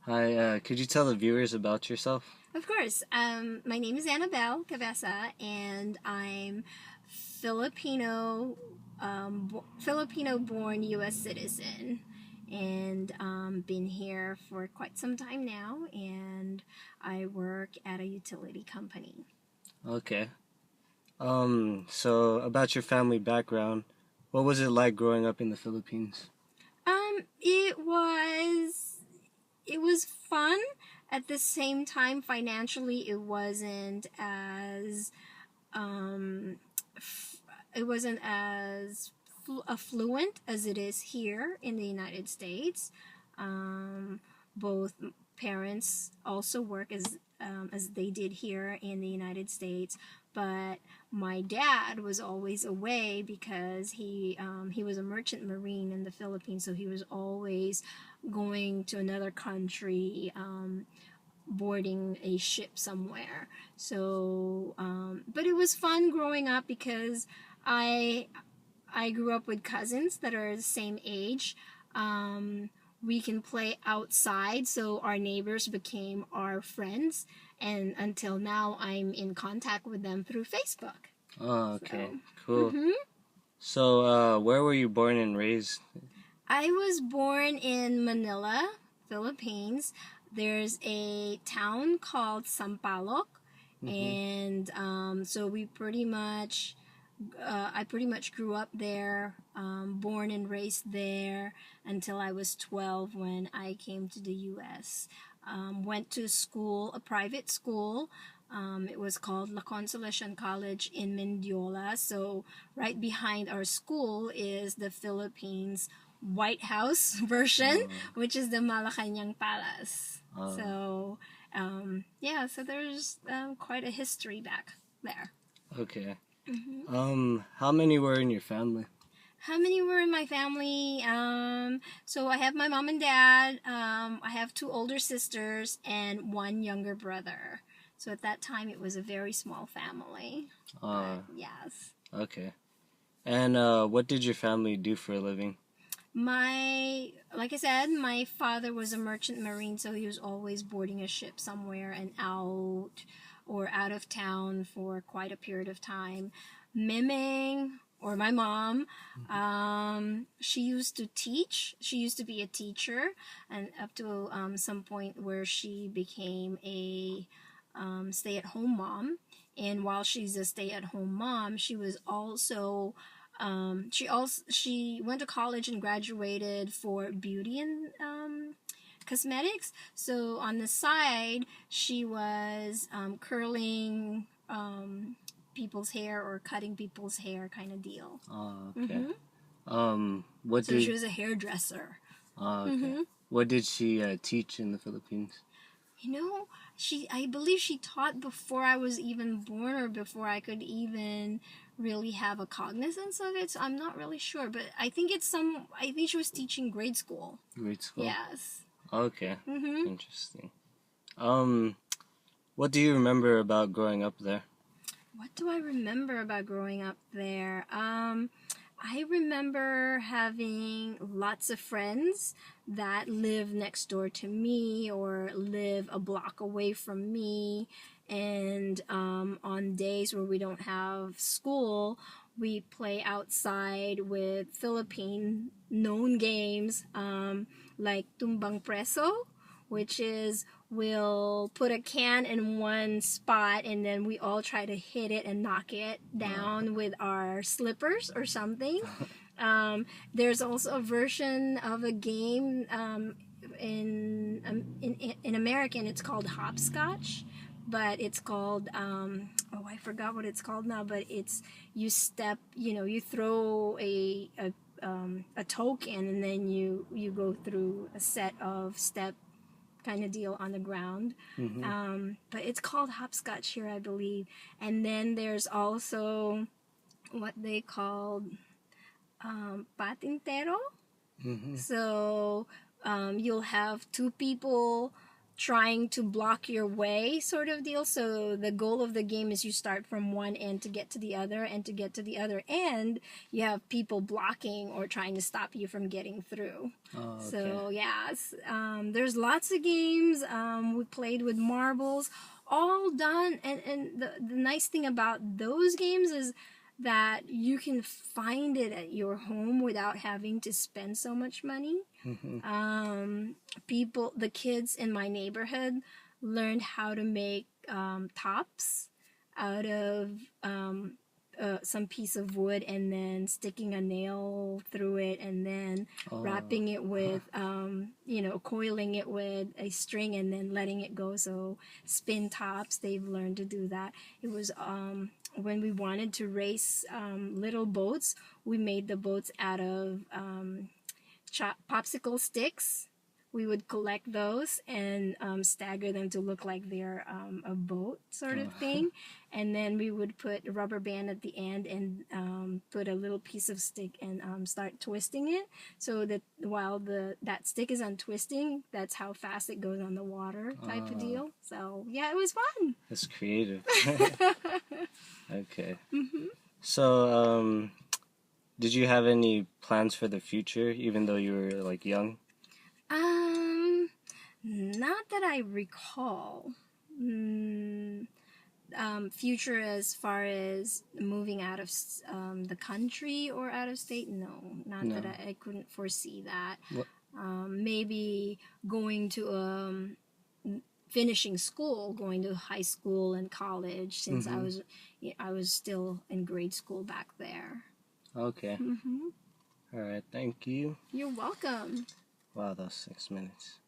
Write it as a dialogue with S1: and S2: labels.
S1: Hi, could you tell the viewers about yourself?
S2: Of course. My name is Annabelle Cabeza, and I'm Filipino, Filipino-born U.S. citizen, and been here for quite some time now. And I work at a utility company.
S1: Okay. So about your family background, what was it like growing up in the Philippines?
S2: It was fun. At the same time, financially, um, it wasn't as affluent as it is here in the United States. Both parents also work as they did here in the United States, but my dad was always away because he was a merchant marine in the Philippines, so he was always going to another country, boarding a ship somewhere. So, but it was fun growing up because I I grew up with cousins that are the same age. We can play outside, so our neighbors became our friends, and until now, I'm in contact with them through Facebook.
S1: Oh, okay,
S2: So,
S1: cool.
S2: mhm.
S1: So, where were you born and raised?
S2: I was born in Manila, Philippines. There's a town called Sampaloc,
S1: Mm-hmm.
S2: and so I pretty much grew up there, born and raised there until I was 12 when I came to the U.S. Went to school, a private school. It was called La Consolacion College in Mendiola. So right behind our school is the Philippines White House version,
S1: Uh,
S2: which is the Malacanang Palace.
S1: uh,
S2: So yeah, so there's quite a history back there.
S1: okay.
S2: Hmm.
S1: How many were in your family?
S2: How many were in my family? So I have my mom and dad. I have two older sisters and one younger brother. So at that time, it was a very small family.
S1: Uh,
S2: But yes,
S1: okay. And what did your family do for a living?
S2: like I said, my father was a merchant marine, so he was always boarding a ship somewhere and out of town for quite a period of time. Miming, or my mom, she used to teach. She used to be a teacher, and up to some point where she became a stay-at-home mom. And while she's a stay-at-home mom, she went to college and graduated for beauty and cosmetics. So on the side, she was curling people's hair or cutting people's hair, kind of deal.
S1: Okay.
S2: Hmm.
S1: What
S2: So she
S1: did?
S2: was a hairdresser.
S1: Okay.
S2: Hmm.
S1: What did she teach in the Philippines?
S2: You know, I believe she taught before I was even born, or before I could even really have a cognizance of it. So I'm not really sure, but I think she was teaching grade school.
S1: Grade school.
S2: Yes.
S1: Okay.
S2: Mhm.
S1: Interesting. Um, what do you remember about growing up there?
S2: What do I remember about growing up there? I remember having lots of friends that live next door to me or live a block away from me. And on days where we don't have school, we play outside with Philippine known games, like Tumbang Preso, which is we'll put a can in one spot and then we all try to hit it and knock it down with our slippers or something. There's also a version of a game, in American it's called hopscotch, but it's called oh, I forgot what it's called now, but it's you throw a token and then you go through a set of step kind of deal on the ground.
S1: Mm-hmm.
S2: But it's called hopscotch here, I believe. And then there's also what they called patintero.
S1: Mm-hmm.
S2: So you'll have two people trying to block your way sort of deal. So the goal of the game is you start from one end to get to the other, and to get to the other end you have people blocking or trying to stop you from getting through.
S1: Oh, okay.
S2: So yeah, there's lots of games. We played with marbles, all done, and the nice thing about those games is that you can find it at your home without having to spend so much money. The kids in my neighborhood learned how to make tops out of some piece of wood, and then sticking a nail through it, and then wrapping it with, coiling it with a string, and then letting it go. So spin tops, they've learned to do that. It was when we wanted to race little boats, we made the boats out of popsicle sticks. We would collect those and stagger them to look like they're a boat sort of thing. And then we would put a rubber band at the end and put a little piece of stick and start twisting it, so that while that stick is untwisting, that's how fast it goes on the water type of deal. So yeah, it was fun.
S1: That's creative. Okay. So, did you have any plans for the future, even though you were like young?
S2: Not that I recall. Future as far as moving out of the country or out of state, no. Not
S1: No.
S2: that I couldn't foresee that.
S1: What?
S2: Maybe going to finishing school, going to high school and college, since I was still in grade school back there.
S1: Okay. All right. Thank you.
S2: You're welcome.
S1: Wow, that was 6 minutes.